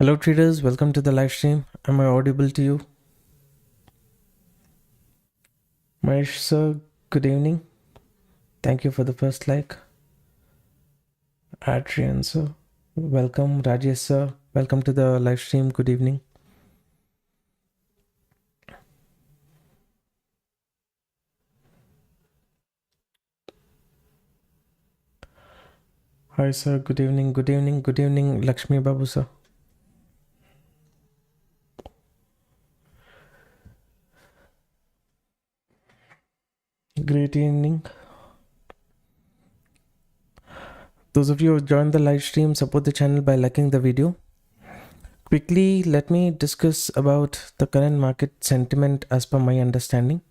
Hello traders, welcome to the live stream. Am I audible to you? Mahesh sir, good evening. Thank you for the first like. Adrian sir, welcome. Rajesh sir, welcome to the live stream. Good evening. Hi sir, good evening, good evening, good evening, Lakshmi Babu sir. Great evening. Those of you who joined the live stream, support the channel by liking the video. Quickly, let me discuss about the current market sentiment as per my understanding.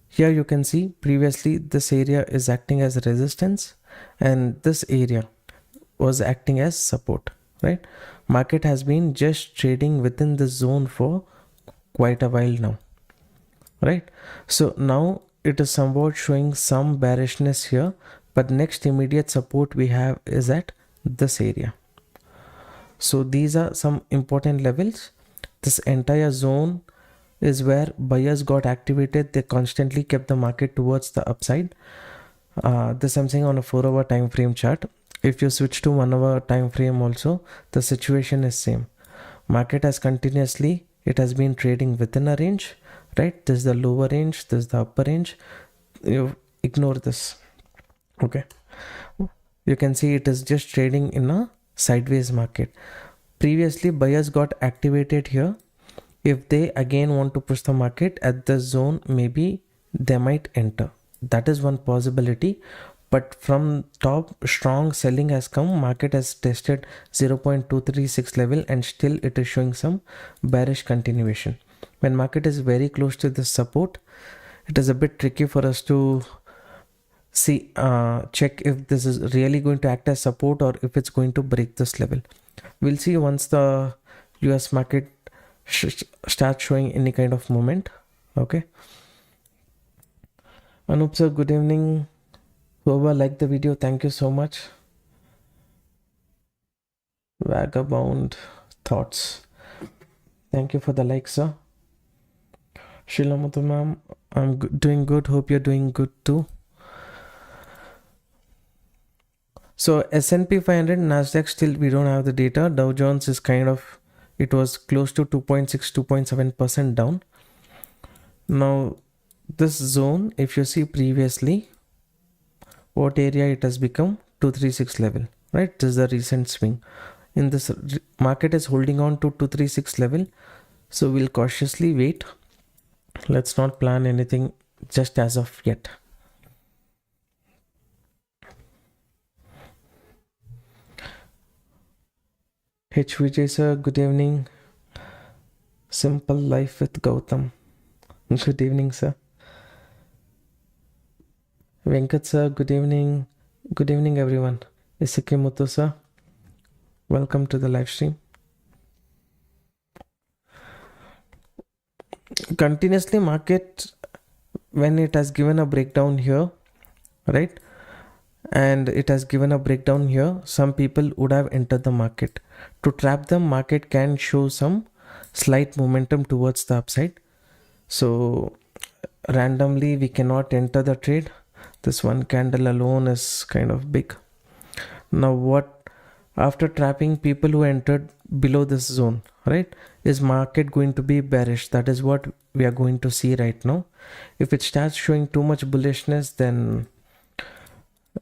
Here you can see previously this area is acting as resistance and this area was acting as support, right? Market has been just trading within the zone for quite a while now, right? So now it is somewhat showing some bearishness here, but next immediate support we have is at this area. So these are some important levels. This entire zone is where buyers got activated. They constantly kept the market towards the upside. This I'm saying on a 4-hour time frame chart. If you switch to 1-hour time frame also, the situation is same. Market has continuously, it has been trading within a range, right? This is the lower range, this is the upper range. You ignore this, okay? You can see it is just trading in a sideways market. Previously buyers got activated here. If they again want to push the market at the zone, maybe they might enter. That is one possibility. But from top, strong selling has come. Market has tested 0.236 level and still it is showing some bearish continuation. When market is very close to this support, it is a bit tricky for us to see, check if this is really going to act as support or if it's going to break this level. We'll see once the US market starts showing any kind of movement. Okay. Anup sir, good evening. Whoever liked the video, thank you so much. Vagabond thoughts, thank you for the like, sir. Shilamutu ma'am, I'm doing good. Hope you're doing good too. So S&P 500, Nasdaq, still we don't have the data. Dow Jones is kind of, it was close to 2.6, 2.7% down. Now this zone, if you see previously, what area it has become? 236 level, right? This is the recent swing. In this market is holding on to 236 level. So we'll cautiously wait. Let's not plan anything just as of yet. H. Vijay sir, good evening. Simple life with Gautam. Good evening, sir. Venkat sir, good evening. Good evening, everyone. Isiki sir, welcome to the live stream. Continuously market, when it has given a breakdown here, right, and it has given a breakdown here, some people would have entered the market. To trap them, market can show some slight momentum towards the upside. So randomly we cannot enter the trade. This one candle alone is kind of big. Now what, after trapping people who entered below this zone, right, is market going to be bearish? That is what we are going to see right now. If it starts showing too much bullishness, then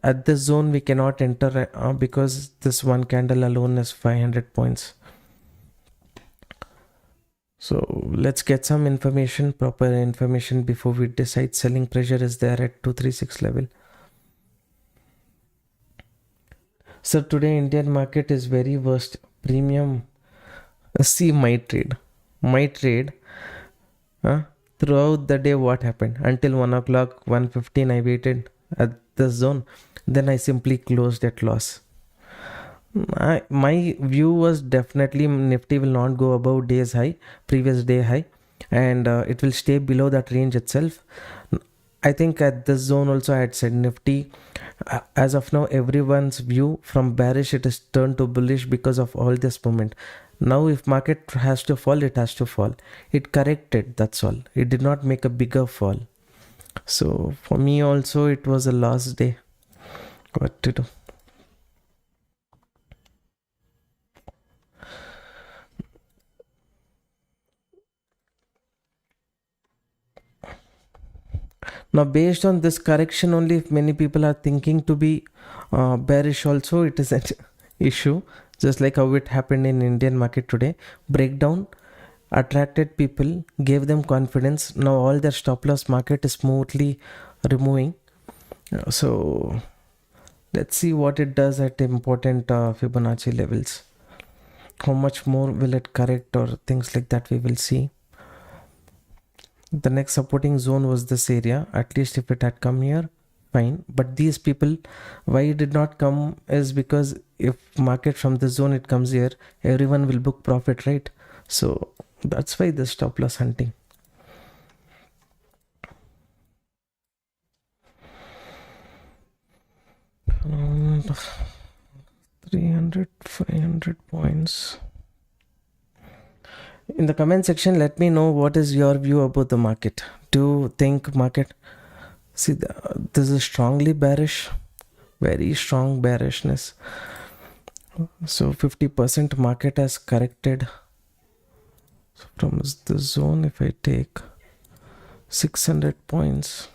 at this zone we cannot enter because this one candle alone is 500 points. So let's get some information, proper information, before we decide. Selling pressure is there at 236 level. So today Indian market is very worst. Premium. See my trade. Throughout the day, what happened? Until 1 o'clock, 1:15, I waited at the zone. Then I simply closed at loss. My view was definitely Nifty will not go above previous day high, and it will stay below that range itself. I think at this zone also I had said Nifty, as of now, everyone's view from bearish, it is turned to bullish because of all this movement. Now if market has to fall, it has to fall. It corrected, that's all. It did not make a bigger fall. So for me also it was a lost day. What to do? Now based on this correction only, if many people are thinking to be bearish also, it is an issue. Just like how it happened in Indian market today. Breakdown attracted people, gave them confidence. Now all their stop loss market is smoothly removing. So let's see what it does at important Fibonacci levels. How much more will it correct or things like that, we will see. The next supporting zone was this area. At least if it had come here, fine. But these people, why it did not come is because if market from this zone it comes here, everyone will book profit, right? So that's why the stop loss hunting. Around 300, 500 points. In the comment section, let me know what is your view about the market. Do you think market, see this is strongly bearish, very strong bearishness. So 50% market has corrected. So from the zone, if I take 600 points,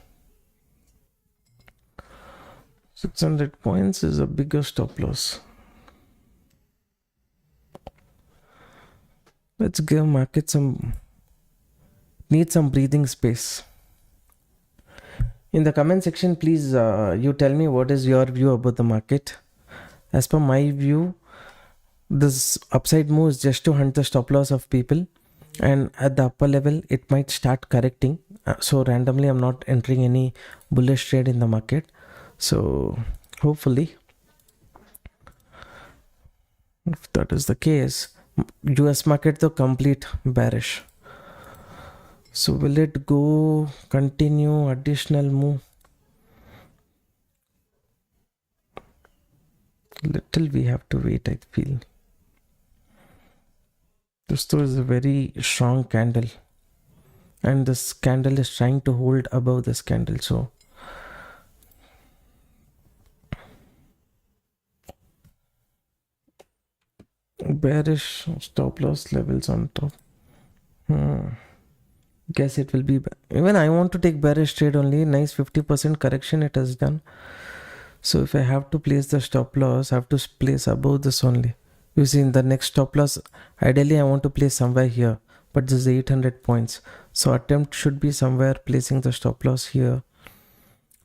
600 points is a bigger stop loss. Let's give market need some breathing space. In the comment section, please you tell me what is your view about the market. As per my view, this upside move is just to hunt the stop loss of people, and at the upper level it might start correcting. So randomly I'm not entering any bullish trade in the market. So hopefully, if that is the case, US market though complete bearish. So will it go continue additional move? Little we have to wait, I feel. This though is a very strong candle, and this candle is trying to hold above this candle. So bearish stop loss levels on top. Guess it will be, even I want to take bearish trade only. Nice 50% correction it has done. So if I have to place the stop loss, I have to place above this only. You see, in the next stop loss, ideally I want to place somewhere here, but this is 800 points. So attempt should be somewhere placing the stop loss here.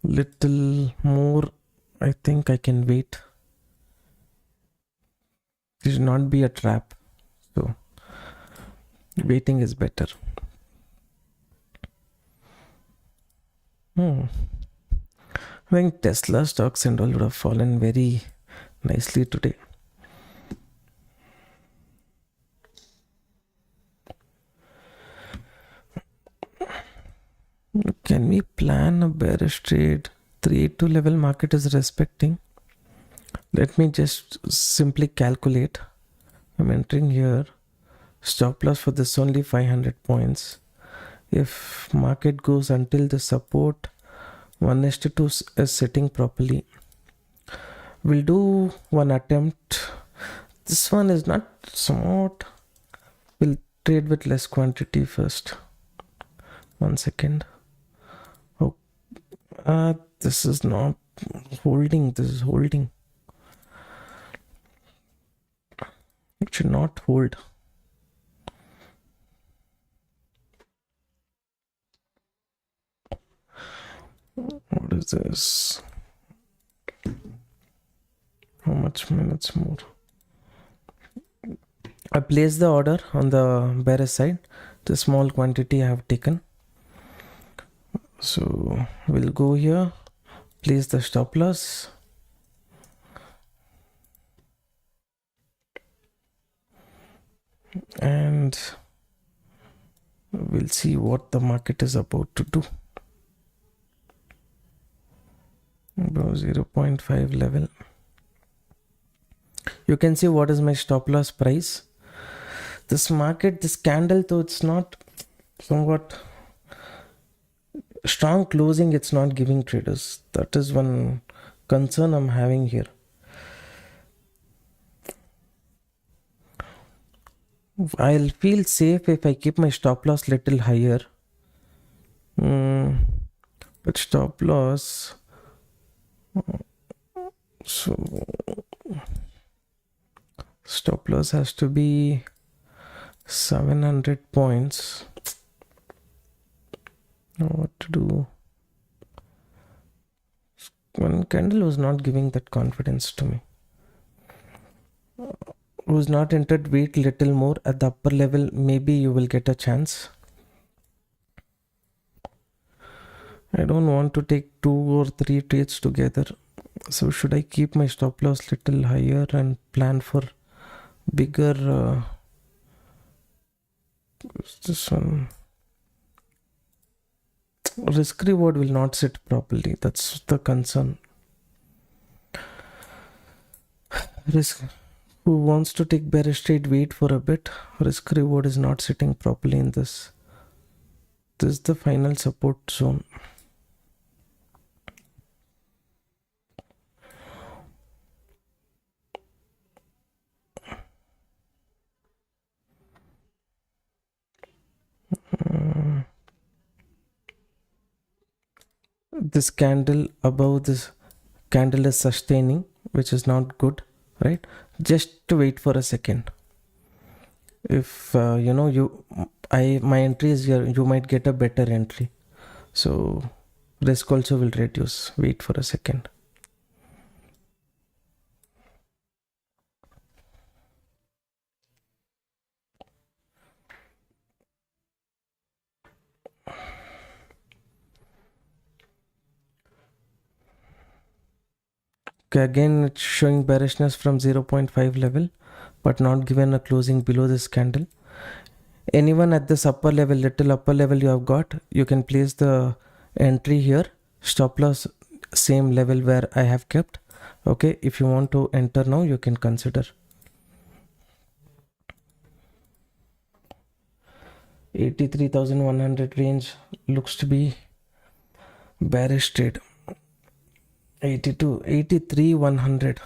Little more, I think I can wait. This should not be a trap. So waiting is better. I think Tesla stocks and all would have fallen very nicely today. Can we plan a bearish trade? 382 level market is respecting. Let me just simply calculate. I'm entering here. Stop loss for this only 500 points. If market goes until the support 1:2 is sitting properly, we'll do one attempt. This one is not smart. We'll trade with less quantity first. 1 second. Oh, this is not holding. This is holding. It should not hold. What is this? How much minutes more? I placed the order on the bearish side. The small quantity I have taken. So we'll go here, place the stop loss. And we'll see what the market is about to do. About 0.5 level. You can see what is my stop loss price. This market, this candle, though it's not somewhat strong closing, it's not giving traders. That is one concern I'm having here. I'll feel safe if I keep my stop loss little higher. But stop loss, so stop loss has to be 700 points. What to do? One candle was not giving that confidence to me. Who's not entered, wait little more at the upper level, maybe you will get a chance. I don't want to take 2 or 3 trades together, so should I keep my stop loss little higher and plan for bigger this one? Risk reward will not sit properly, that's the concern. Risk, who wants to take bearish trade, wait for a bit. Risk reward is not sitting properly in this. This is the final support zone. This candle above this candle is sustaining, which is not good, right? Just to wait for a second. If my entry is here, you might get a better entry, so risk also will reduce. Wait for a second. Okay, again it's showing bearishness from 0.5 level, but not given a closing below this candle. Anyone at this upper level, little upper level you have got, you can place the entry here. Stop loss same level where I have kept. Okay, if you want to enter now, you can consider. 83,100 range looks to be bearish trade. 83,100.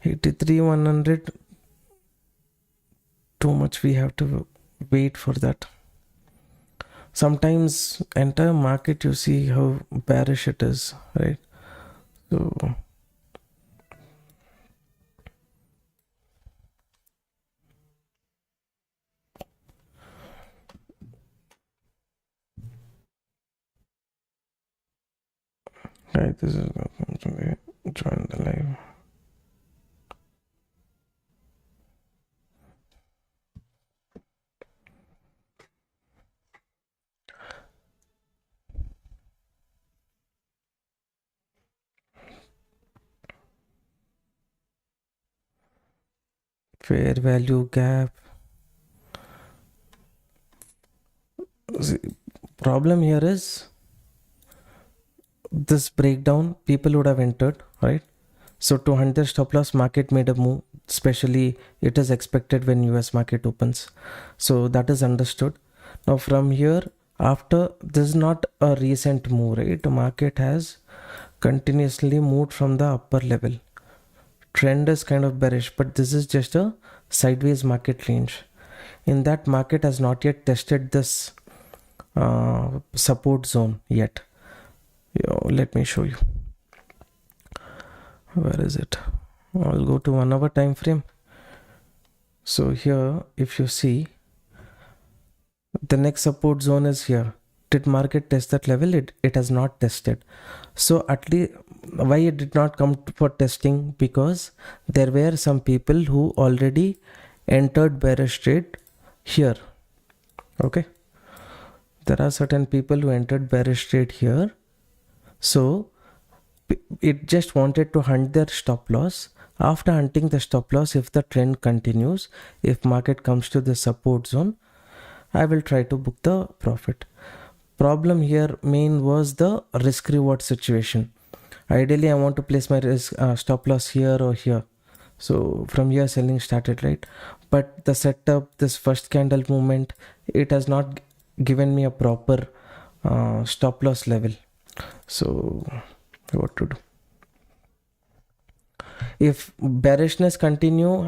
83,100. Too much, we have to wait for that. Sometimes entire market, you see how bearish it is, right? So right, this is join the live. Fair value gap. See, problem here is this breakdown, people would have entered, right? So to hunt their stop loss, market made a move, especially it is expected when US market opens. So that is understood. Now from here, after, this is not a recent move, right? The market has continuously moved from the upper level. Trend is kind of bearish, but this is just a sideways market range. In that, market has not yet tested this support zone yet. Let me show you. Where is it? I'll go to 1 hour time frame. So here, if you see, the next support zone is here. Did market test that level? It has not tested. So at least, why it did not come for testing? Because there were some people who already entered bearish trade here. Okay, there are certain people who entered bearish trade here. So it just wanted to hunt their stop loss. After hunting the stop loss, if the trend continues, if market comes to the support zone, I will try to book the profit. Problem here main was the risk reward situation. Ideally, I want to place my risk stop loss here or here. So from here selling started, right? But the setup, this first candle movement, it has not given me a proper stop loss level. So what to do? If bearishness continue,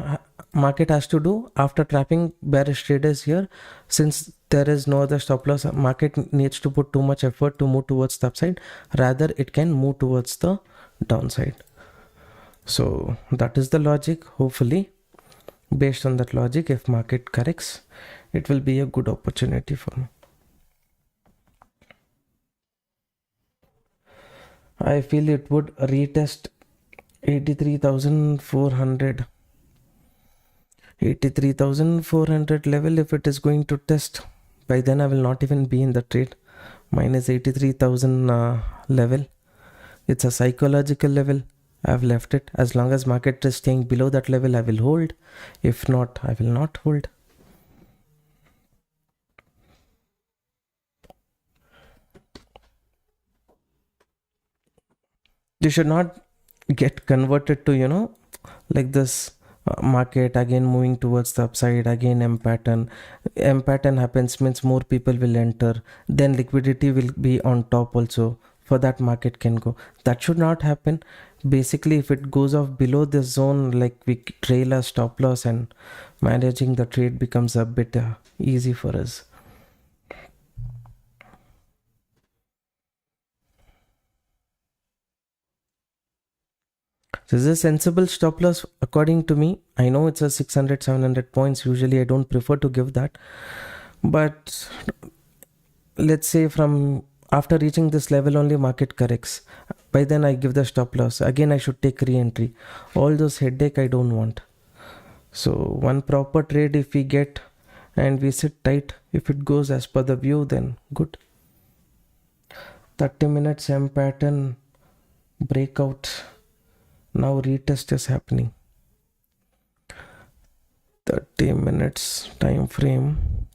market has to do after trapping bearish traders here, since there is no other stop loss, market needs to put too much effort to move towards the upside. Rather it can move towards the downside. So that is the logic. Hopefully based on that logic, if market corrects, it will be a good opportunity for me. I feel it would retest 83,400 level. If it is going to test, by then I will not even be in the trade. Minus 83,000 level, it's a psychological level. I've left it. As long as market is staying below that level, I will hold. If not, I will not hold. You should not get converted to like this market again moving towards the upside, again M pattern happens, means more people will enter, then liquidity will be on top also, for that market can go. That should not happen. Basically if it goes off below this zone, like we trail a stop loss and managing the trade becomes a bit easy for us. This is a sensible stop loss according to me. I know it's a 600-700 points. Usually I don't prefer to give that. But let's say from after reaching this level only market corrects. By then I give the stop loss. Again I should take re-entry. All those headache I don't want. So one proper trade if we get and we sit tight, if it goes as per the view, then good. 30 minutes M pattern breakout. Now retest is happening. 30 minutes time frame.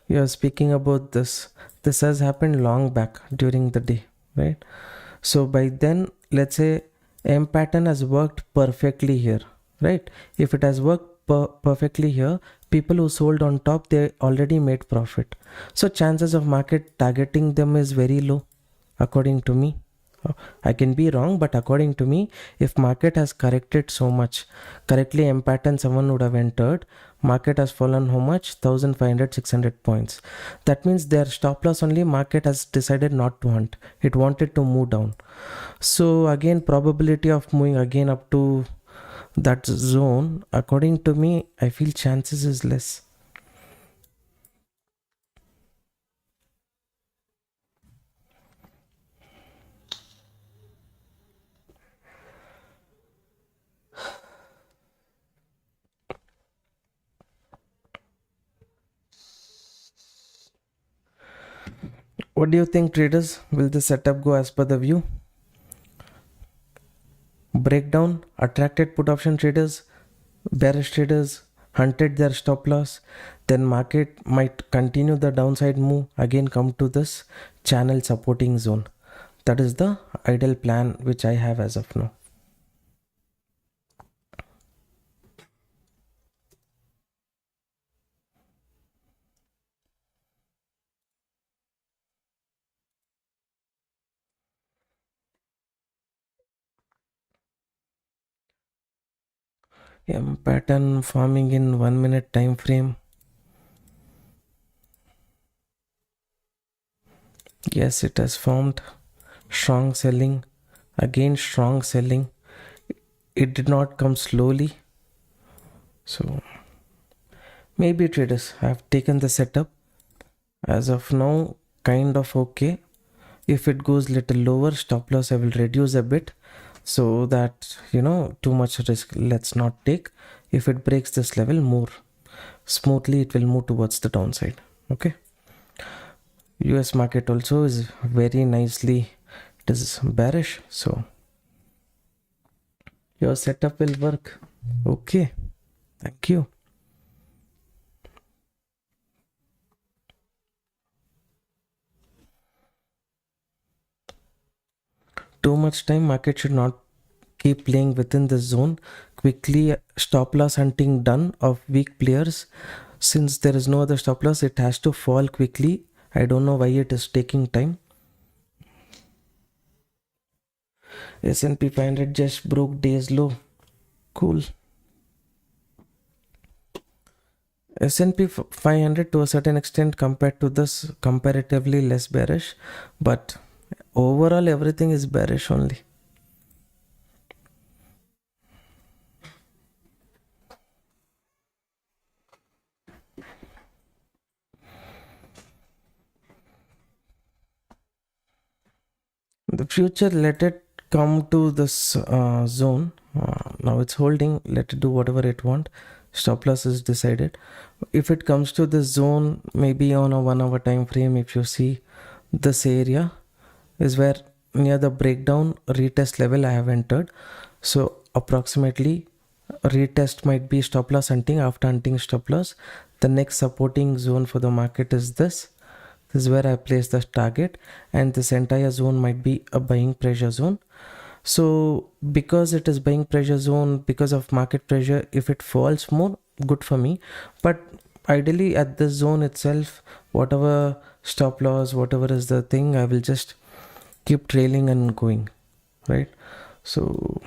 You are speaking about this. This has happened long back during the day, right? So by then, let's say M pattern has worked perfectly here, right? If it has worked perfectly here, people who sold on top, they already made profit. So chances of market targeting them is very low, according to me. I can be wrong, but according to me, if market has corrected so much, correctly M pattern someone would have entered, market has fallen how much? 1,500-600 points. That means their stop loss only market has decided not to hunt. It wanted to move down. So again, probability of moving again up to that zone, according to me, I feel chances is less. What do you think, traders? Will the setup go as per the view? Breakdown, attracted put option traders, bearish traders hunted their stop loss, then market might continue the downside move, again come to this channel supporting zone. That is the ideal plan which I have as of now. M pattern forming in 1 minute time frame. Yes, it has formed. Strong selling, again strong selling. It did not come slowly. So maybe traders have taken the setup as of now, kind of okay. If it goes little lower, stop loss I will reduce a bit, so that too much risk let's not take. If it breaks this level more smoothly, it will move towards the downside. Okay, US market also is very nicely, it is bearish, so your setup will work. Okay, thank you. too much time, market should not keep playing within the zone. Quickly stop loss hunting done of weak players. Since there is no other stop loss, it has to fall quickly. I don't know why it is taking time. S&P 500 just broke day's low. Cool. S&P 500 to a certain extent compared to this comparatively less bearish, but overall everything is bearish only. The future, let it come to this zone. Now it's holding, let it do whatever it want. Stop loss is decided. If it comes to this zone, maybe on a 1 hour time frame, if you see this area is where near the breakdown retest level I have entered. So approximately retest might be stop loss hunting. After hunting stop loss, the next supporting zone for the market is this. This is where I place the target, and this entire zone might be a buying pressure zone. So because it is buying pressure zone, because of market pressure, if it falls more, good for me. But ideally at this zone itself, whatever stop loss, whatever is the thing, I will just keep trailing and going, right? So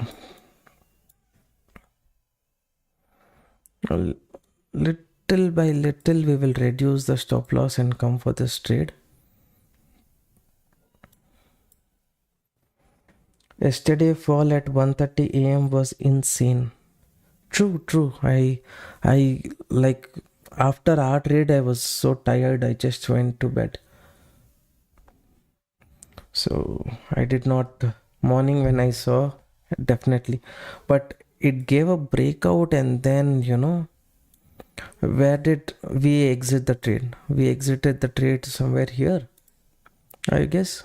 little by little we will reduce the stop loss and come for this trade. Yesterday fall at 1:30 a.m. was insane. True. I like after our trade I was so tired, I just went to bed. So I did not morning when I saw, definitely, but it gave a breakout, and then where did we exit the trade? We exited the trade somewhere here, I guess.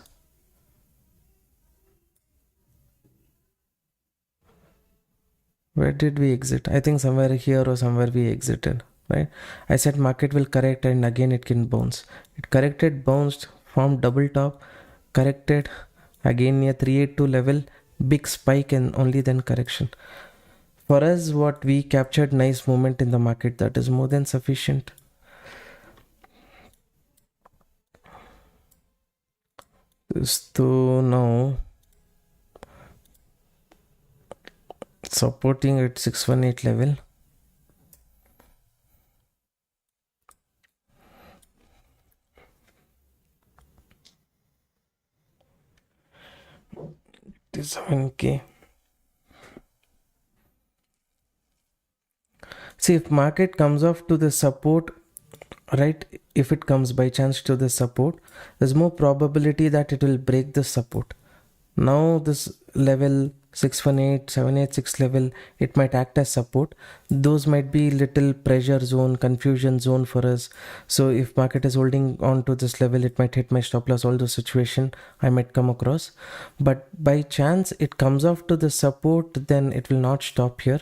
Where did we exit? I think somewhere here or somewhere we exited, right? I said market will correct and again it can bounce. It corrected, bounced, formed double top, corrected again near 382 level, big spike, and only then correction. For us, what we captured, nice movement in the market, that is more than sufficient. So now supporting at 618 level. This 7K. See, if market comes off to the support, right, if it comes by chance to the support, there's more probability that it will break the support. Now this level 618, 786 level, it might act as support. Those might be little pressure zone, confusion zone for us. So if market is holding on to this level, it might hit my stop loss, all those situation I might come across. But by chance it comes off to the support, then it will not stop here.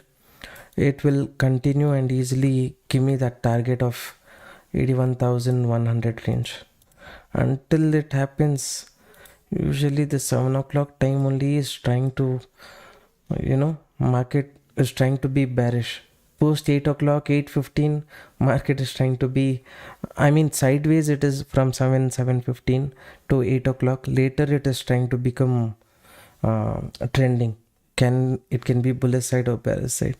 It will continue and easily give me that target of 81,100 range. Until it happens, usually the 7 o'clock time only is trying to, market is trying to be bearish. Post 8 o'clock, 8:15, market is trying to be, sideways it is from 7:15 to 8 o'clock. Later it is trying to become trending. It can be bullish side or bearish side.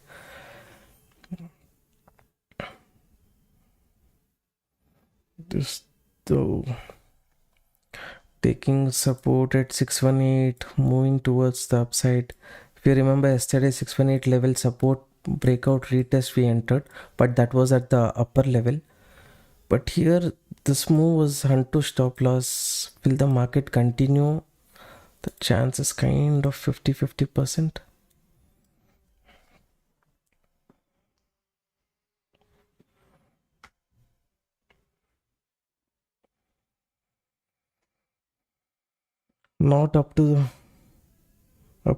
This though, taking support at 618, moving towards the upside. If you remember yesterday, 618 level support breakout retest we entered, but that was at the upper level. But here this move was hunt to stop loss. Will the market continue? The chance is kind of 50%. Not up to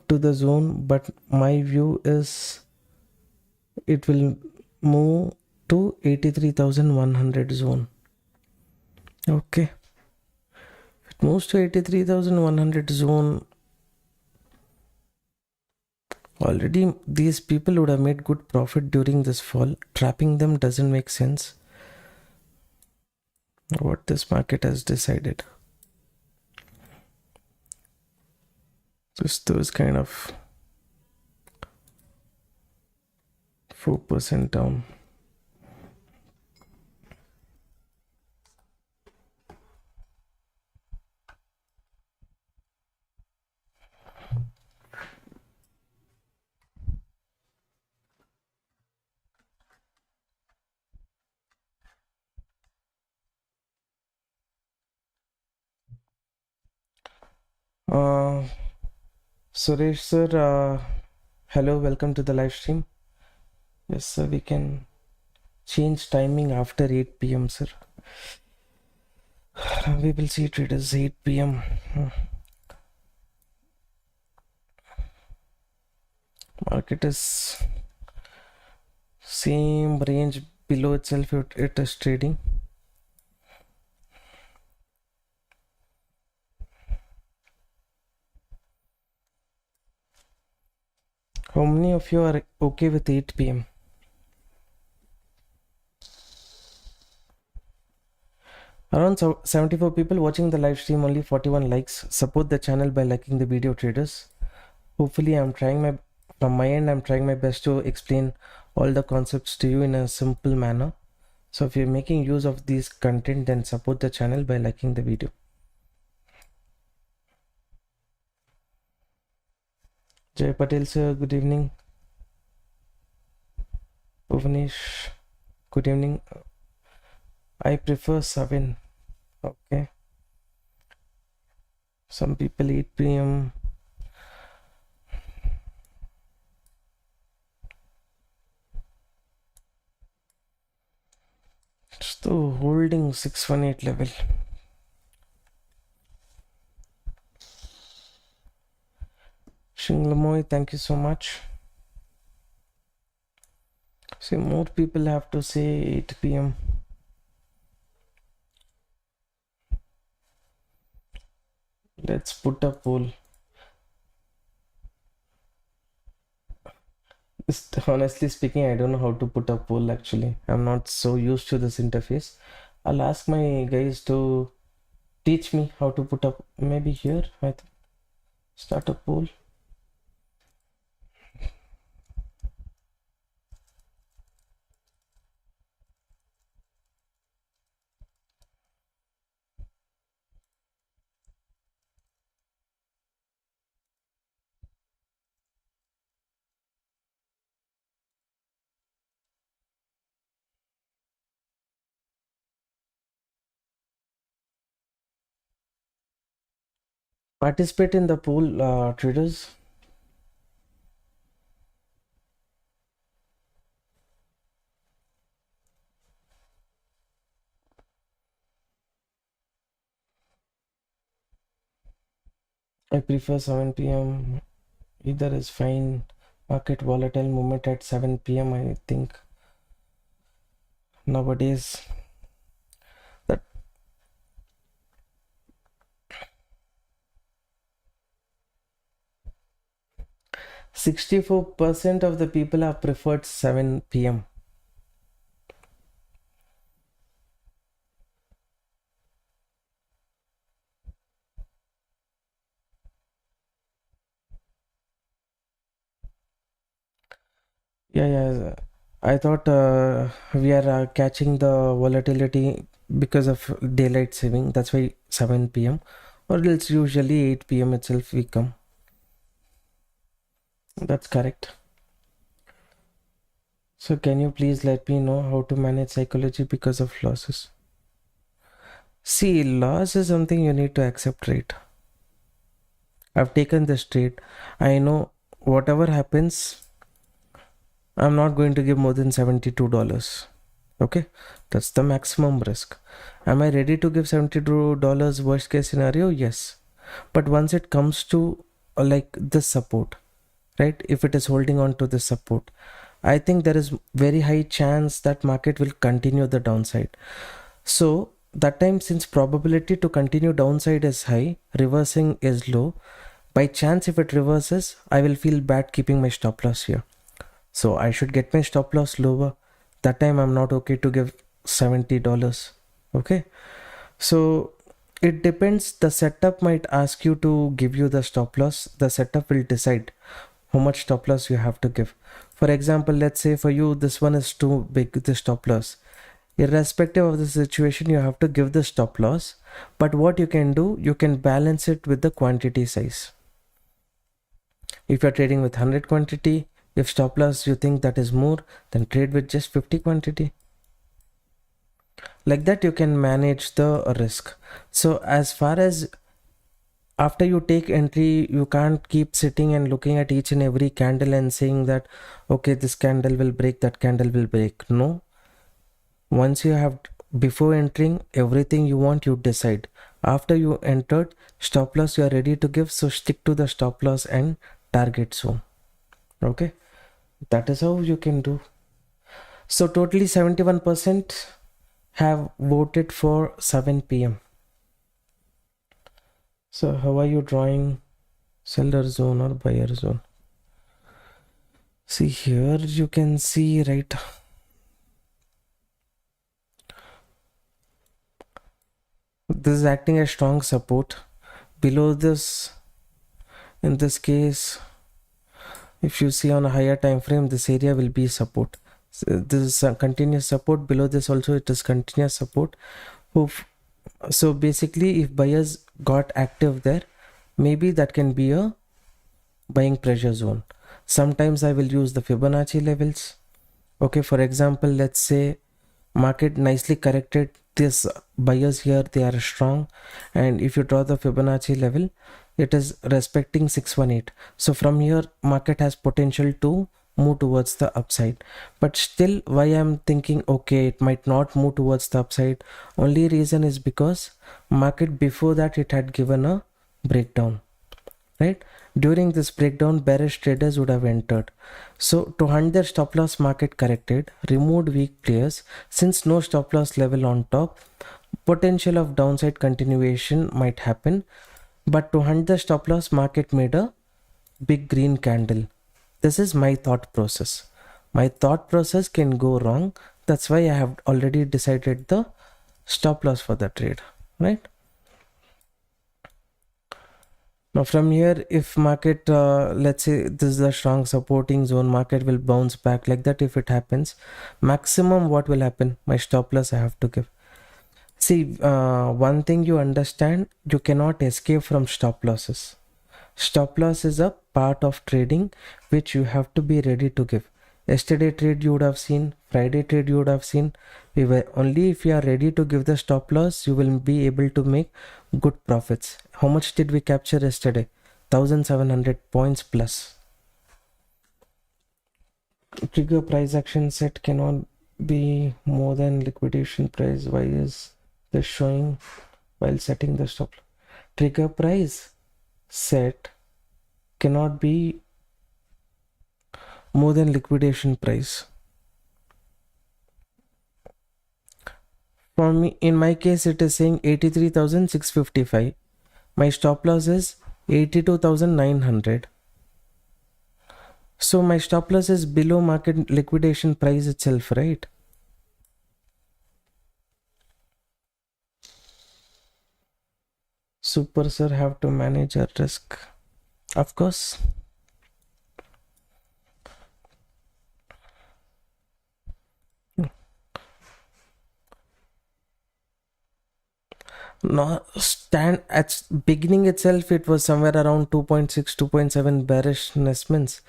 the zone, but my view is it will move to 83,100 zone. Okay, if it moves to 83,100 zone, Already these people would have made good profit during this fall. Trapping them doesn't make sense. What this market has decided. Just those kind of 4% down. Suresh sir, hello, welcome to the live stream. Yes sir, we can change timing after 8 p.m. sir. We will see traders 8 p.m. Market is same range below itself, it is trading. How many of you are okay with 8 p.m.? Around 74 people watching the live stream, only 41 likes. Support the channel by liking the video, traders. Hopefully from my end, I'm trying my best to explain all the concepts to you in a simple manner. So if you're making use of this content, then support the channel by liking the video. Jay Patel sir, good evening. Bhuvnesh, good evening. I prefer 7. Okay. Some people 8 p.m. Still holding 618 level. Shinglamoy, thank you so much. See, more people have to say 8 p.m. Let's put a poll. Honestly speaking, I don't know how to put a poll actually. I'm not so used to this interface. I'll ask my guys to teach me how to put up, maybe here, start a poll. Participate in the poll, traders. I prefer 7 p.m. Either is fine. Market volatile movement at 7 p.m. I think nowadays that 64% of the people have preferred 7 p.m. Yeah. I thought we are catching the volatility because of daylight saving. That's why 7 p.m. or else usually 8 p.m. itself we come. That's correct. So can you please let me know how to manage psychology because of losses? See, loss is something you need to accept, right? I've taken this trade. I know whatever happens, I'm not going to give more than $72. Okay, that's the maximum risk. Am I ready to give $72 worst case scenario? Yes. But once it comes to like this support, right? If it is holding on to this support, I think there is very high chance that market will continue the downside. So that time, since probability to continue downside is high, reversing is low, By chance, if it reverses, I will feel bad keeping my stop loss here. So I should get my stop loss lower. That time I'm not okay to give $70. Okay. So it depends. The setup might ask you to give you the stop loss. The setup will decide how much stop loss you have to give. For example, let's say for you, this one is too big, the stop loss. Irrespective of the situation, you have to give the stop loss. But what you can do, you can balance it with the quantity size. If you're trading with 100 quantity, if stop loss you think that is more, then trade with just 50 quantity. Like that you can manage the risk. So as far as after you take entry, you can't keep sitting and looking at each and every candle and saying that, okay, this candle will break, that candle will break. No. Once you have, before entering, everything you want, you decide. After you entered, stop loss you are ready to give, so stick to the stop loss and target zone. Okay, that is how you can do. So totally 71% have voted for 7 p.m. So how are you drawing seller zone or buyer zone? See here, you can see, right, this is acting as strong support. Below this, in this case, if you see on a higher time frame, this area will be support. So this is a continuous support. Below this also it is continuous support. So basically, if buyers got active there, maybe that can be a buying pressure zone. Sometimes I will use the Fibonacci levels. Okay, for example, let's say market nicely corrected, this buyers here, they are strong, and if you draw the Fibonacci level, it is respecting 618. So from here market has potential to move towards the upside. But still, why I'm thinking okay, it might not move towards the upside, only reason is because market before that it had given a breakdown, right? During this breakdown, bearish traders would have entered. So to hunt their stop loss, market corrected, removed weak players. Since no stop loss level on top, potential of downside continuation might happen. But to hunt the stop loss, market made a big green candle. This is my thought process. My thought process can go wrong. That's why I have already decided the stop loss for the trade, right? Now from here, if market, let's say this is a strong supporting zone, market will bounce back like that. If it happens, maximum what will happen? My stop loss I have to give. See, one thing you understand, you cannot escape from stop losses. Stop loss is a part of trading which you have to be ready to give. Yesterday trade you would have seen, Friday trade you would have seen. Only if you are ready to give the stop loss, you will be able to make good profits. How much did we capture yesterday? 1700 points plus. Trigger price action set cannot be more than liquidation price. Why is this showing while setting the stop? Trigger price set cannot be more than liquidation price. For me, in my case, it is saying 83,655. My stop loss is 82,900. So my stop loss is below market liquidation price itself, right? Super sir have to manage a risk. Of course. No, stand at beginning itself it was somewhere around 2.6 2.7 bearishness means.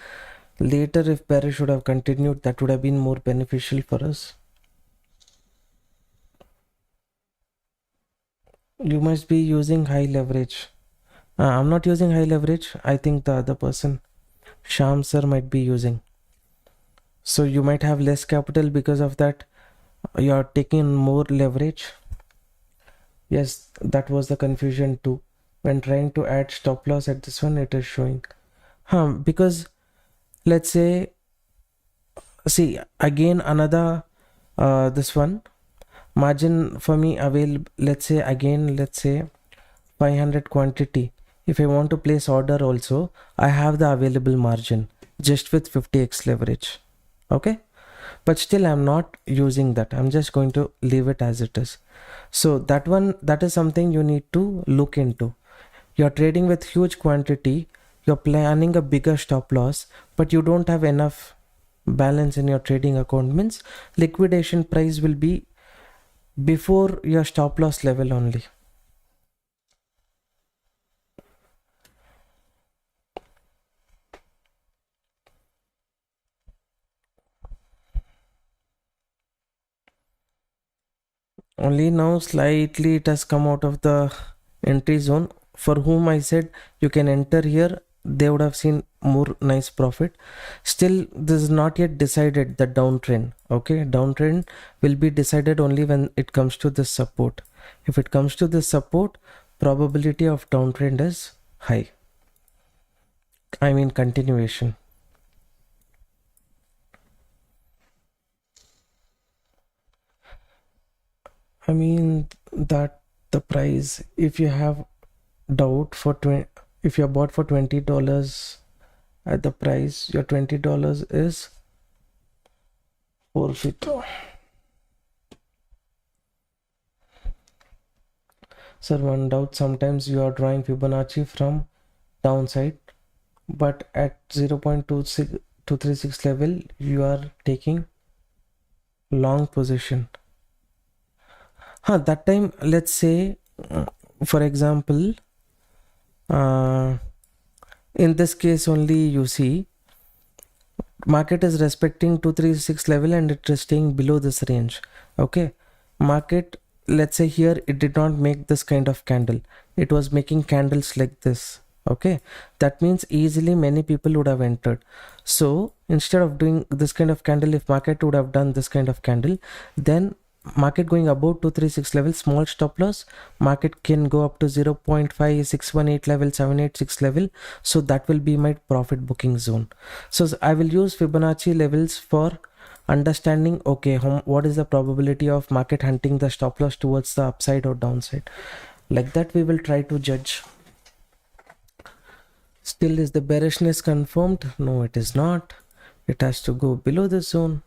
Later if bearish would have continued, that would have been more beneficial for us. You must be using high leverage. I'm not using high leverage. I think the other person, Sham sir, might be using. So you might have less capital, because of that you are taking more leverage. Yes, that was the confusion too. When trying to add stop loss at this one, it is showing. Because let's say, see again another this one margin for me available. Let's say again, let's say 500 quantity. if I want to place order also, I have the available margin just with 50x leverage. Okay, but still I'm not using that. I'm just going to leave it as it is. So that is something you need to look into. You're trading with huge quantity, you're planning a bigger stop loss, but you don't have enough balance in your trading account, means liquidation price will be before your stop loss level only. Only now slightly it has come out of the entry zone. For whom I said you can enter here, they would have seen more nice profit. Still, this is not yet decided, the downtrend. Okay, downtrend will be decided only when it comes to this support. If it comes to this support, probability of downtrend is high. I mean continuation. I mean that the price, if you have doubt for 20, if you bought for $20 at the price, your $20 is forfeit. Sir, one doubt, sometimes you are drawing Fibonacci from downside, but at 0.236 level you are taking long position. That time, let's say for example, in this case only, you see market is respecting 236 level and it is staying below this range. Okay, market, let's say here it did not make this kind of candle, it was making candles like this. Okay, that means easily many people would have entered. So instead of doing this kind of candle, if market would have done this kind of candle, then market going above 236 level, small stop loss, market can go up to 0.5618 level, 786 level. So that will be my profit booking zone. So I will use Fibonacci levels for understanding, okay, what is the probability of market hunting the stop loss towards the upside or downside. Like that we will try to judge. Still, is the bearishness confirmed? No, it is not. It has to go below the zone.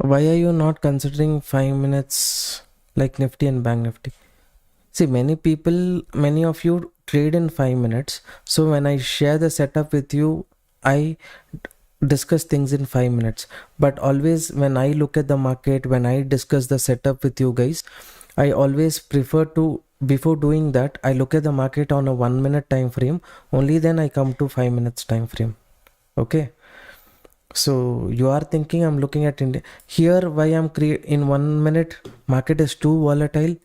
Why are you not considering 5 minutes like Nifty and Bank Nifty? See, many of you trade in 5 minutes. So when I share the setup with you, I discuss things in 5 minutes. But always when I look at the market, when I discuss the setup with you guys, I always prefer to, before doing that, I look at the market on a 1 minute time frame. Only then I come to 5 minutes time frame. Okay. So you are thinking I'm looking at India here. Why I'm in 1 minute market is too volatile.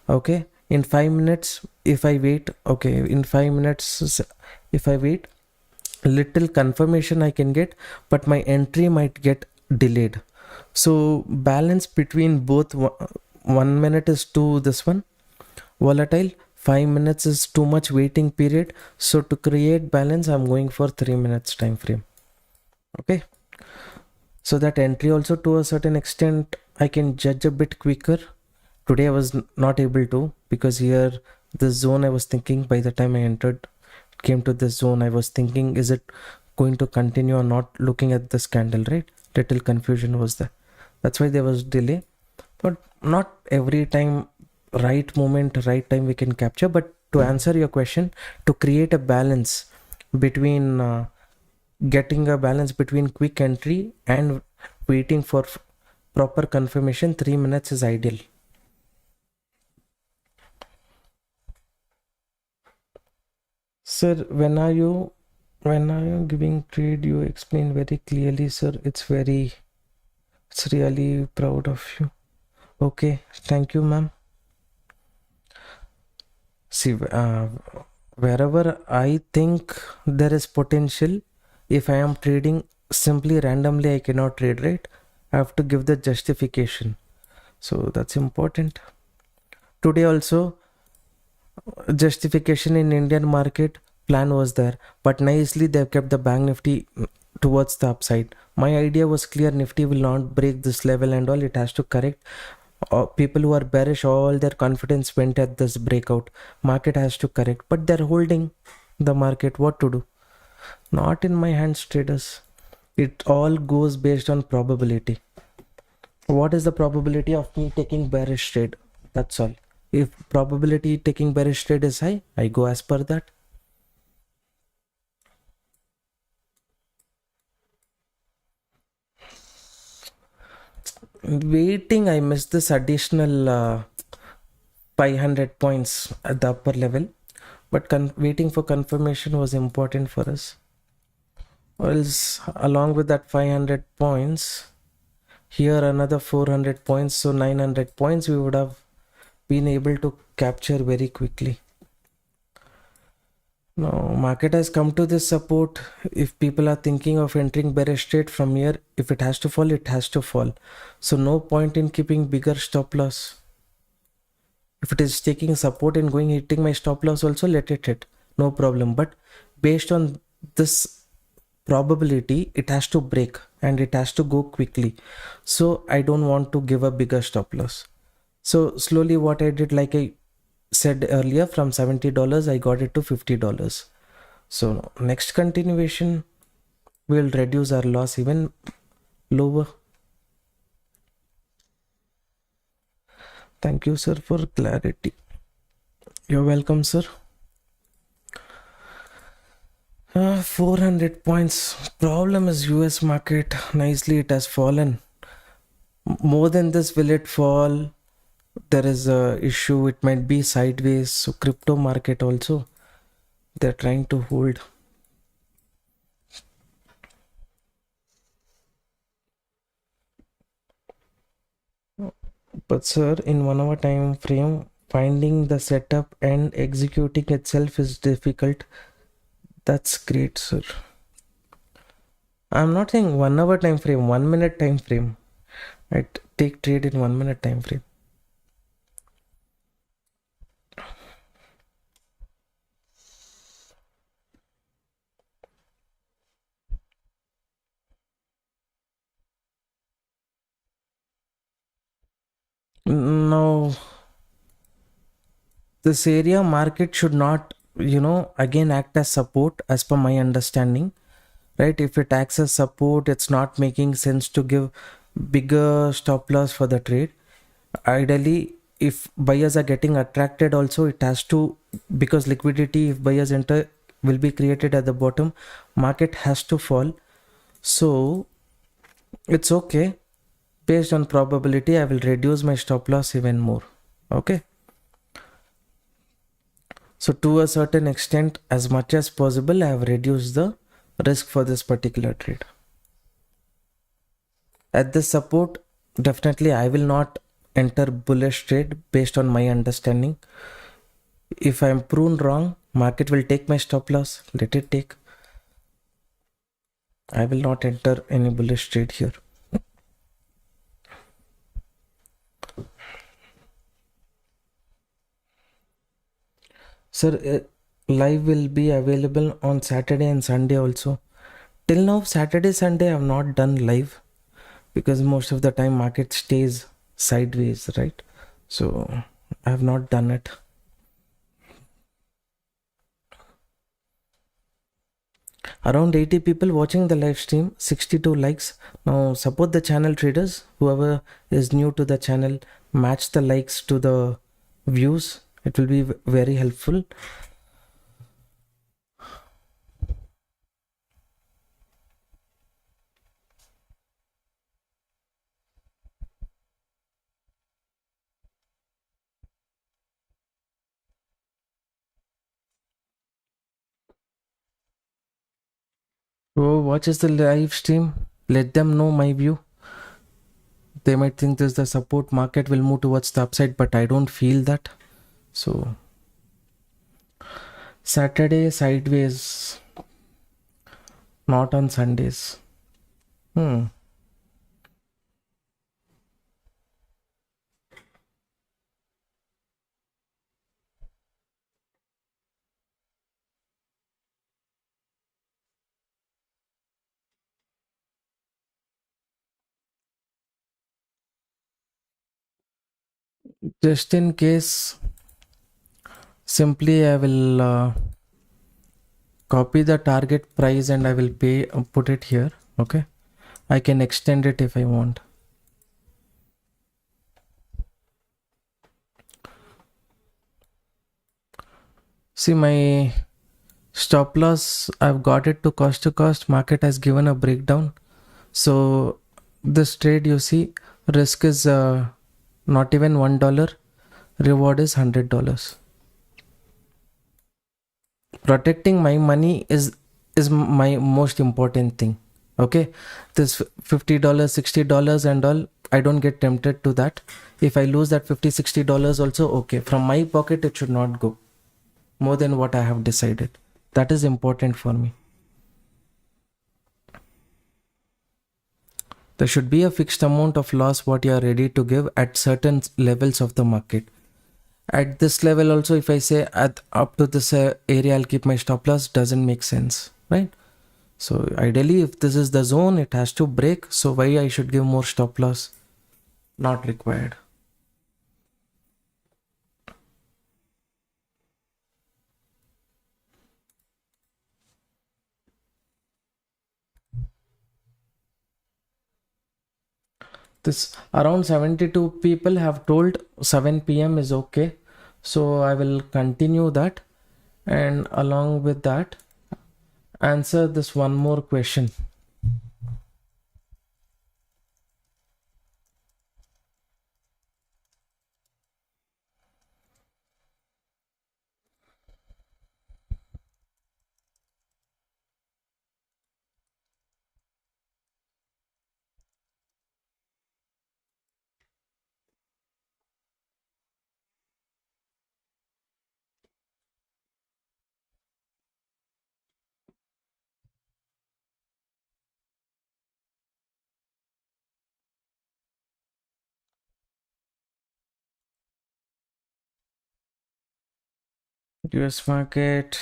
Okay, in 5 minutes if I wait, okay, in 5 minutes if I wait, little confirmation I can get, but my entry might get delayed. So balance between both. 1 minute is too this one volatile, 5 minutes is too much waiting period. So to create balance, I'm going for 3 minutes time frame. Okay, so that entry also to a certain extent I can judge a bit quicker. Today I was not able to, because here the zone I was thinking, by the time I entered, came to this zone, I was thinking, is it going to continue or not, looking at this candle, right? Little confusion was there. That's why there was delay. But not every time right moment, right time we can capture. But to answer your question, to create a balance between getting a balance between quick entry and waiting for proper confirmation, 3 minutes is ideal. Sir, when are you giving trade, you explain very clearly, sir. It's really proud of you. Okay, thank you, ma'am. See, wherever I think there is potential, if I am trading simply randomly, I cannot trade, right? I have to give the justification. So that's important. Today also, justification in Indian market, plan was there, but nicely they've kept the bank nifty towards the upside. My idea was clear: nifty will not break this level and all, it has to correct. People who are bearish, all their confidence went at this breakout. Market has to correct, but they're holding the market. What to do? Not in my hands, traders. It all goes based on probability. What is the probability of me taking bearish trade? That's all. If probability taking bearish trade is high, I go as per that. Waiting, I missed this additional 500 points at the upper level, but waiting for confirmation was important for us. Or else, along with that 500 points, here another 400 points, so 900 points we would have been able to capture very quickly. Now, market has come to this support. If people are thinking of entering bearish trade from here, if it has to fall, it has to fall. So no point in keeping bigger stop loss. If it is taking support and going hitting my stop loss also, let it hit. No problem. But based on this probability, it has to break and it has to go quickly. So I don't want to give a bigger stop loss. So slowly what I did, like I said earlier, from $70 I got it to $50. So next continuation will reduce our loss even lower. Thank you, sir, for clarity. You're welcome, sir. 400 points. Problem is US market. Nicely it has fallen. More than this, will it fall? There is a issue. It might be sideways. So crypto market also, they're trying to hold. But sir, in 1 hour time frame, finding the setup and executing itself is difficult. That's great, sir. I'm not saying 1 hour time frame, 1 minute time frame. I take trade in 1 minute time frame. Now, this area market should not, again act as support as per my understanding, right? If it acts as support, it's not making sense to give bigger stop loss for the trade. Ideally, if buyers are getting attracted also, it has to, because liquidity, if buyers enter, will be created at the bottom, market has to fall. So it's okay. Based on probability, I will reduce my stop loss even more. Okay. So to a certain extent, as much as possible, I have reduced the risk for this particular trade. At this support, definitely I will not enter bullish trade based on my understanding. If I'm proven wrong, market will take my stop loss, let it take. I will not enter any bullish trade here. Sir, live will be available on Saturday and Sunday also. Till now, Saturday, Sunday I have not done live because most of the time market stays sideways, right? So I have not done it. Around 80 people watching the live stream, 62 likes. Now support the channel, traders. Whoever is new to the channel, match the likes to the views. It will be very helpful. Whoever watches the live stream, let them know my view. They might think this the support, market will move towards the upside, but I don't feel that. So Saturday sideways, not on Sundays. Just in case, simply I will copy the target price and I will put it here. Okay, I can extend it if I want. See, my stop loss, I've got it to cost. Market has given a breakdown. So this trade, you see, risk is not even $1, reward is $100. Protecting my money is my most important thing. Okay, this $50, $60 and all, I don't get tempted to that. If I lose that $50-$60 also, okay, from my pocket it should not go more than what I have decided. That is important for me. There should be a fixed amount of loss what you are ready to give at certain levels of the market. At this level also, if I say at up to this area I'll keep my stop loss, doesn't make sense, right? So ideally, if this is the zone, it has to break. So why I should give more stop loss? Not required. This around 72 people have told 7 p.m. is okay. So I will continue that, and along with that, answer this one more question. US market.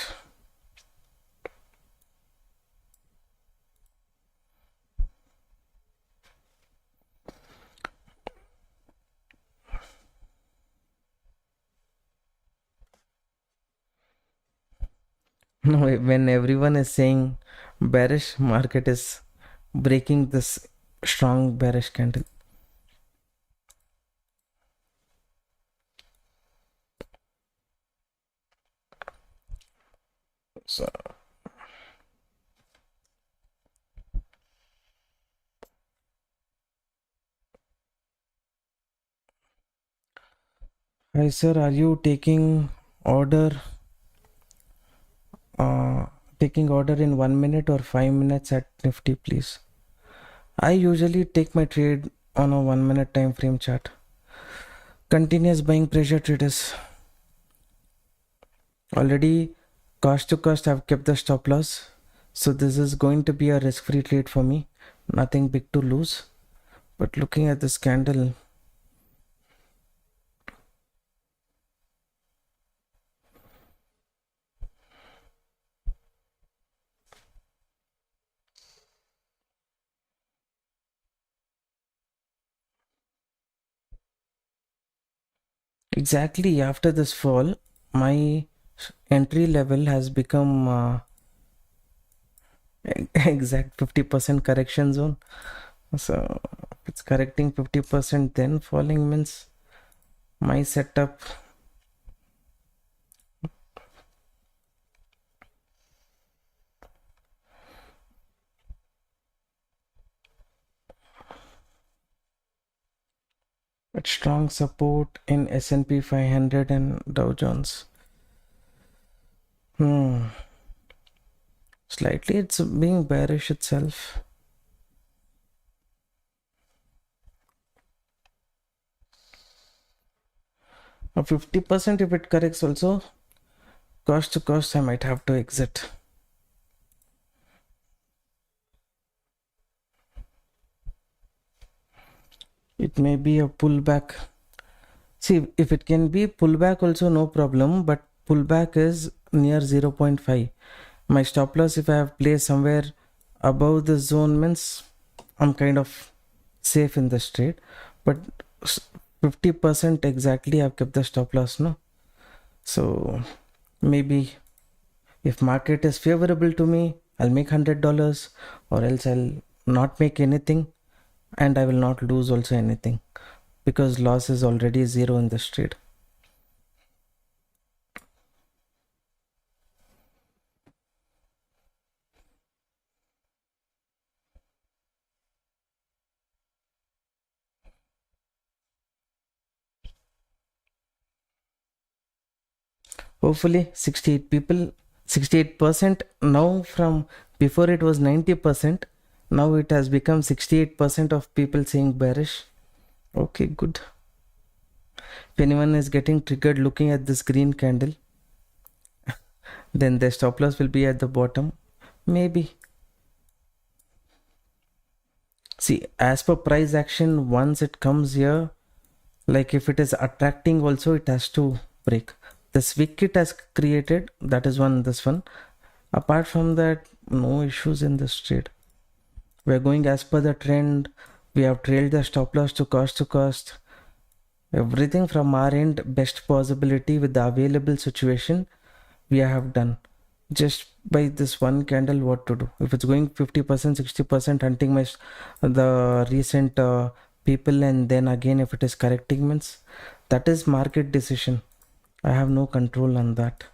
No, when everyone is saying bearish, market is breaking this strong bearish candle. So hi sir, are you taking order in 1 minute or 5 minutes at Nifty, please? I usually take my trade on a 1 minute time frame chart. Continuous buying pressure traders. Already cost to cost I've kept the stop loss. So this is going to be a risk-free trade for me. Nothing big to lose. But looking at this candle, exactly after this fall, my entry level has become exact 50% correction zone. So if it's correcting 50% then falling, means my setup with strong support in S&P 500 and Dow Jones. Slightly it's being bearish itself. A 50% if it corrects also, cost to cost I might have to exit. It may be a pullback. See, if it can be pullback also, no problem, but pullback is near 0.5. My stop loss, if I have placed somewhere above the zone, means I'm kind of safe in this trade. But 50% exactly I've kept the stop loss, no? So maybe if market is favorable to me, I'll make $100, or else I'll not make anything, and I will not lose also anything, because loss is already zero in this trade. Hopefully 68% now. From before it was 90%, now it has become 68% of people saying bearish. Okay, good. If anyone is getting triggered looking at this green candle, then the stop loss will be at the bottom, maybe. See, as per price action, once it comes here, like if it is attracting also, it has to break. This wick it has created, that is this one. Apart from that, no issues in this trade. We're going as per the trend. We have trailed the stop loss to cost. Everything from our end, best possibility with the available situation, we have done. Just by this one candle, what to do? If it's going 50%, 60%, hunting my the recent people, and then again if it is correcting, means that is market decision. I have no control on that.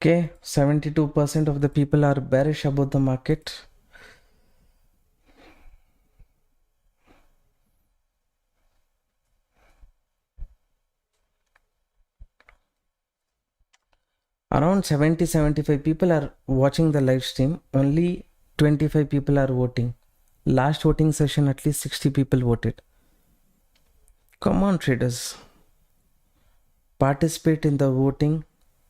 Okay, 72% of the people are bearish about the market. Around 70-75 people are watching the live stream. Only 25 people are voting. Last voting session, at least 60 people voted. Come on, traders. Participate in the voting.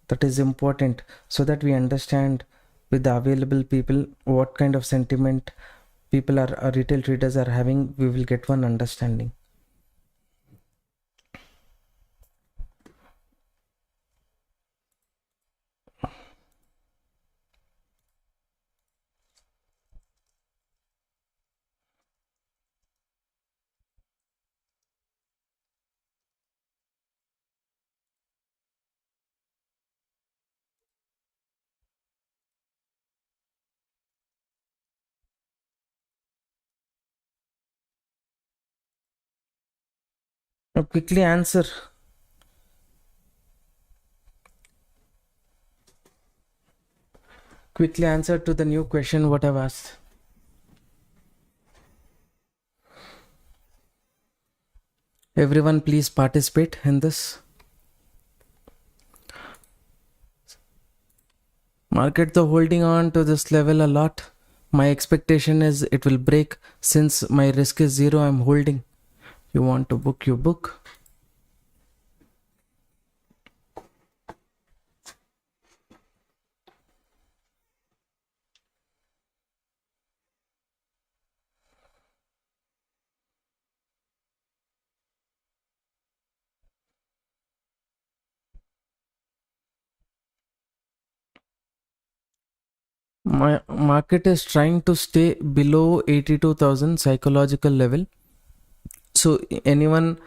That is important, so that we understand with the available people what kind of sentiment people are retail traders are having. We will get one understanding. Now quickly answer. Quickly answer to the new question what I've asked. Everyone please participate in this. Market though holding on to this level a lot. My expectation is it will break. Since my risk is zero, I'm holding. You want to book, you book. My market is trying to stay below 82,000 psychological level. So anyone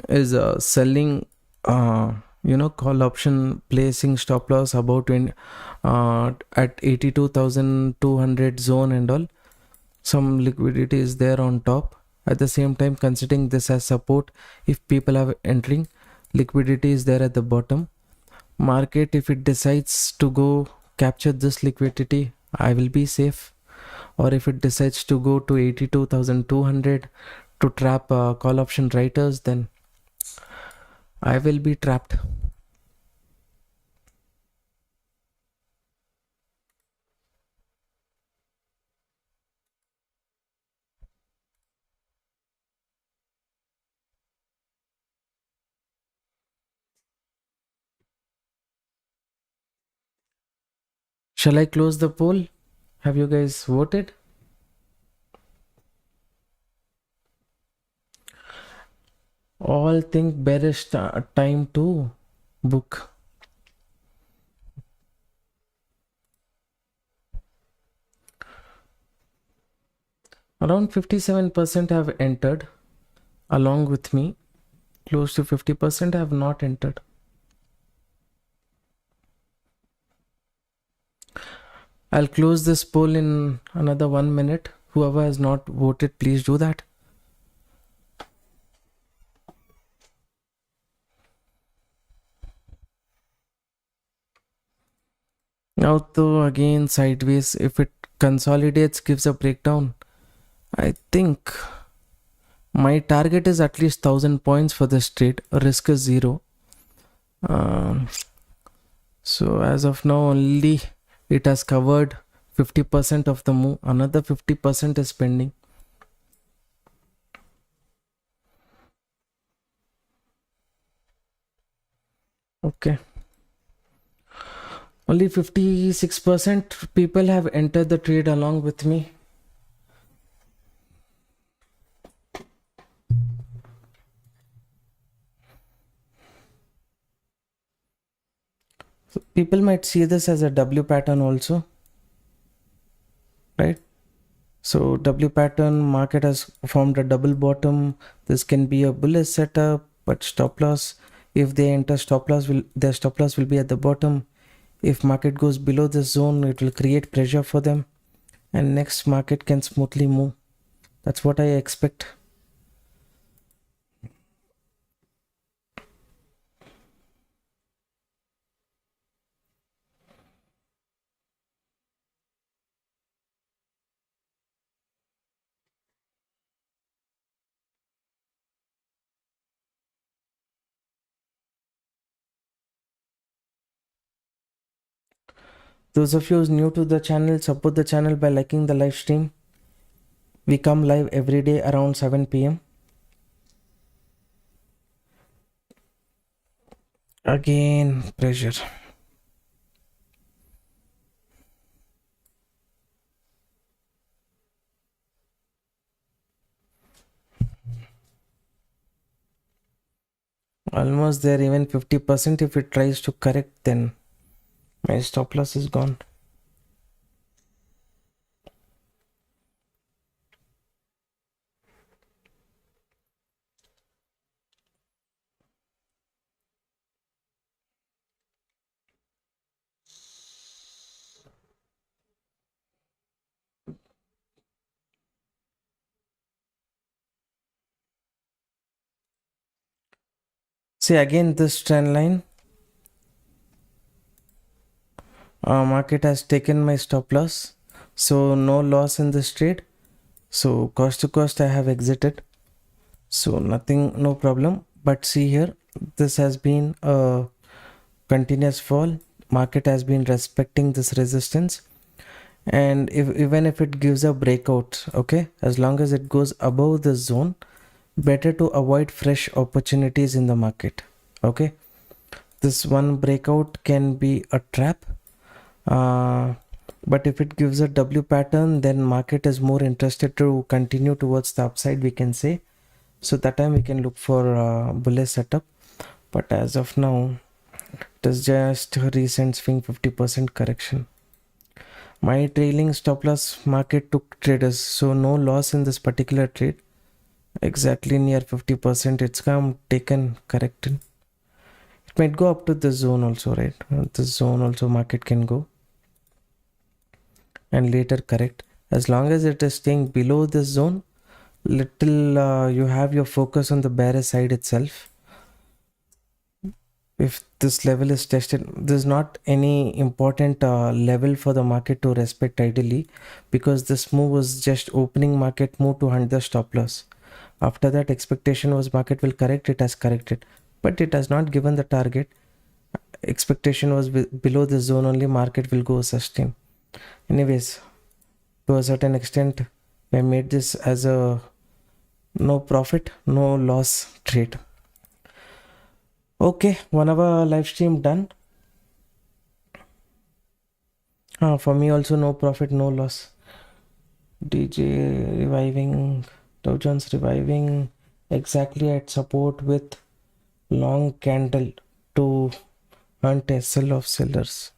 is selling call option, placing stop loss about 20 at 82,200 zone and all, some liquidity is there on top. At the same time, considering this as support, if people are entering, liquidity is there at the bottom. Market, if it decides to go capture this liquidity, I will be safe. Or if it decides to go to 82,200 to trap call option writers, then I will be trapped. Shall I close the poll? Have you guys voted? All think bearish time too. book. Around 57% have entered along with me. Close to 50% have not entered. I'll close this poll in another 1 minute. Whoever has not voted, please do that. Now, though, again sideways, if it consolidates, gives a breakdown, I think my target is at least 1000 points for this trade. Risk is 0. So as of now, only it has covered 50% of the move. Another 50% is pending. Okay. Only 56% people have entered the trade along with me. So people might see this as a W pattern also, right? So W pattern, market has formed a double bottom. This can be a bullish setup, but stop loss, if they enter stop loss, their stop loss will be at the bottom. If market goes below this zone, it will create pressure for them, and next market can smoothly move. That's what I expect. Those of you who's new to the channel, support the channel by liking the live stream. We come live every day around 7 p.m. Again, pressure. Almost there, even 50%. If it tries to correct, then my stop loss is gone. See, again this trend line, market has taken my stop loss, so no loss in this trade. So cost to cost I have exited, so nothing, no problem. But see here, this has been a continuous fall. Market has been respecting this resistance, and even if it gives a breakout, okay, as long as it goes above the zone, better to avoid fresh opportunities in the market. Okay, this one breakout can be a trap, but if it gives a W pattern, then market is more interested to continue towards the upside, we can say. So that time we can look for a bullish setup, but as of now it is just a recent swing 50% correction. My trailing stop loss market took traders, so no loss in this particular trade. Exactly near 50%, it's come taken, corrected. It might go up to the zone also, right? This zone also market can go and later correct. As long as it is staying below this zone, little you have your focus on the bearish side itself. If this level is tested, there's not any important level for the market to respect ideally, because this move was just opening market move to hunt the stop loss. After that, expectation was market will correct, it has corrected, but it has not given the target. Expectation was below this zone only, market will go sustain. Anyways, to a certain extent, I made this as a no profit, no loss trade. Okay, 1 hour live stream done. For me also no profit, no loss. DJ reviving, Dow Jones reviving exactly at support with long candle to hunt SL of sellers.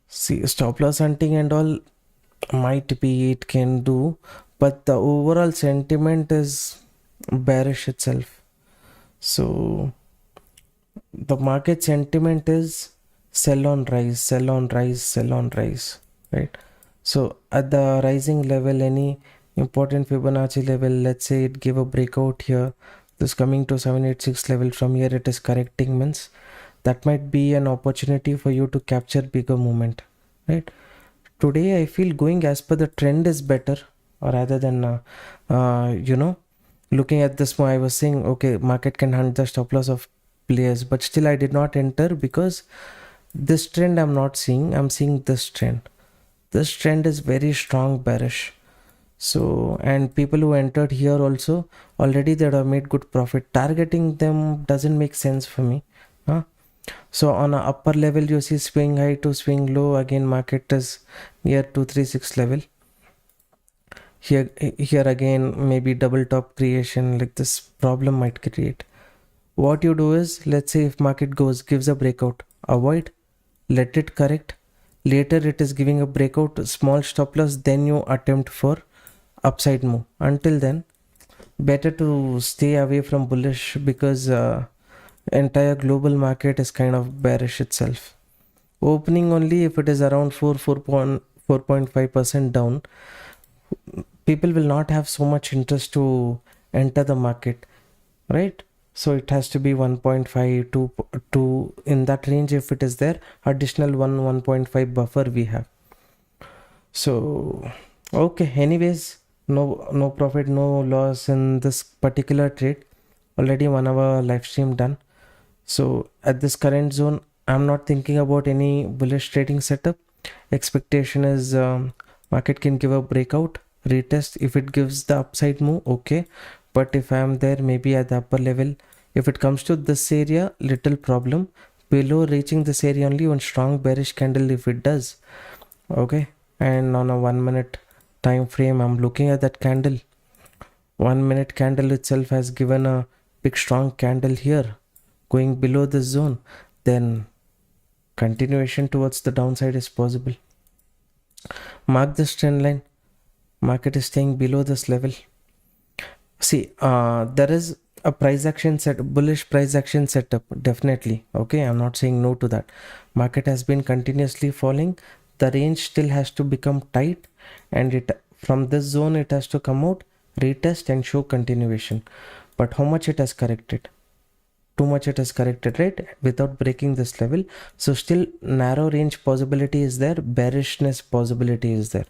See, stop loss hunting and all might be it can do, but the overall sentiment is bearish itself. So the market sentiment is sell on rise, sell on rise, sell on rise, right? So at the rising level, any important Fibonacci level, let's say it give a breakout here, this coming to 786 level, from here it is correcting, means that might be an opportunity for you to capture bigger movement, right? Today I feel going as per the trend is better, or rather than looking at this more, I was saying okay, market can hunt the stop loss of players, but still I did not enter because this trend I'm not seeing. I'm seeing this trend. This trend is very strong bearish. So, and people who entered here also already they have made good profit. Targeting them doesn't make sense for me. So on a upper level you see swing high to swing low, again market is near 236 level. Here again maybe double top creation, like this problem might create. What you do is, let's say if market gives a breakout, avoid, let it correct, later it is giving a breakout, small stop loss, then you attempt for upside move. Until then, better to stay away from bullish, because entire global market is kind of bearish itself. Opening only if it is around 4.5% down, people will not have so much interest to enter the market, right? So it has to be 1.5 to 2 in that range. If it is there, additional 1.5 buffer we have. So okay, anyways, no profit, no loss in this particular trade. Already 1 hour live stream done. So at this current zone, I'm not thinking about any bullish trading setup. Expectation is market can give a breakout, retest. If it gives the upside move, okay. But if I'm there, maybe at the upper level, if it comes to this area, little problem. Below reaching this area only, one strong bearish candle if it does, okay. And on a 1 minute time frame, I'm looking at that candle. 1 minute candle itself has given a big strong candle here, going below this zone. Then continuation towards the downside is possible. Mark this trend line. Market is staying below this level. See, there is a price action bullish price action setup, definitely, okay. I'm not saying no to that. Market has been continuously falling. The range still has to become tight, and it from this zone it has to come out, retest and show continuation. But how much it has corrected? Too much it has corrected, right, without breaking this level. So still narrow range possibility is there, bearishness possibility is there.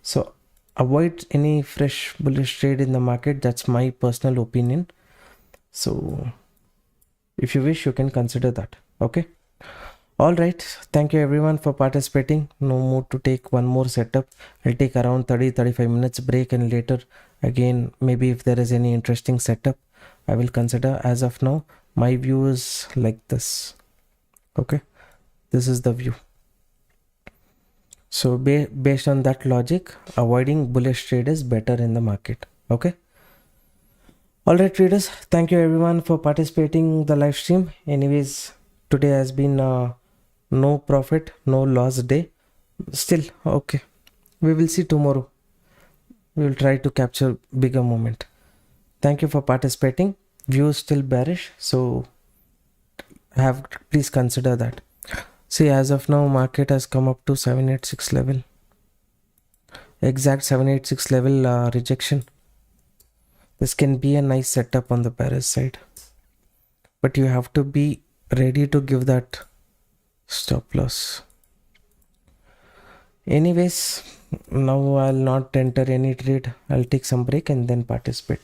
So avoid any fresh bullish trade in the market. That's my personal opinion. So if you wish, you can consider that, okay. All right, thank you everyone for participating. No more to take one more setup. I'll take around 30-35 minutes break, and later again maybe if there is any interesting setup I will consider. As of now, my view is like this, okay. This is the view. So based on that logic, avoiding bullish trade is better in the market, okay. All right traders, thank you everyone for participating the live stream. Anyways, today has been no profit, no loss day. Still, okay, we will see tomorrow. We will try to capture bigger moment. Thank you for participating. View is still bearish, so please consider that. See, as of now, market has come up to 786 level. Exact 786 level rejection. This can be a nice setup on the bearish side, but you have to be ready to give that stop loss. Anyways, now I'll not enter any trade. I'll take some break and then participate.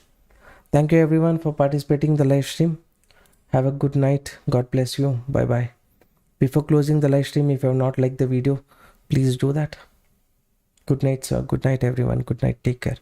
Thank you everyone for participating the live stream. Have a good night. God bless you. Bye bye. Before closing the live stream, if you have not liked the video, please do that. Good night, sir. Good night everyone. Good night. Take care.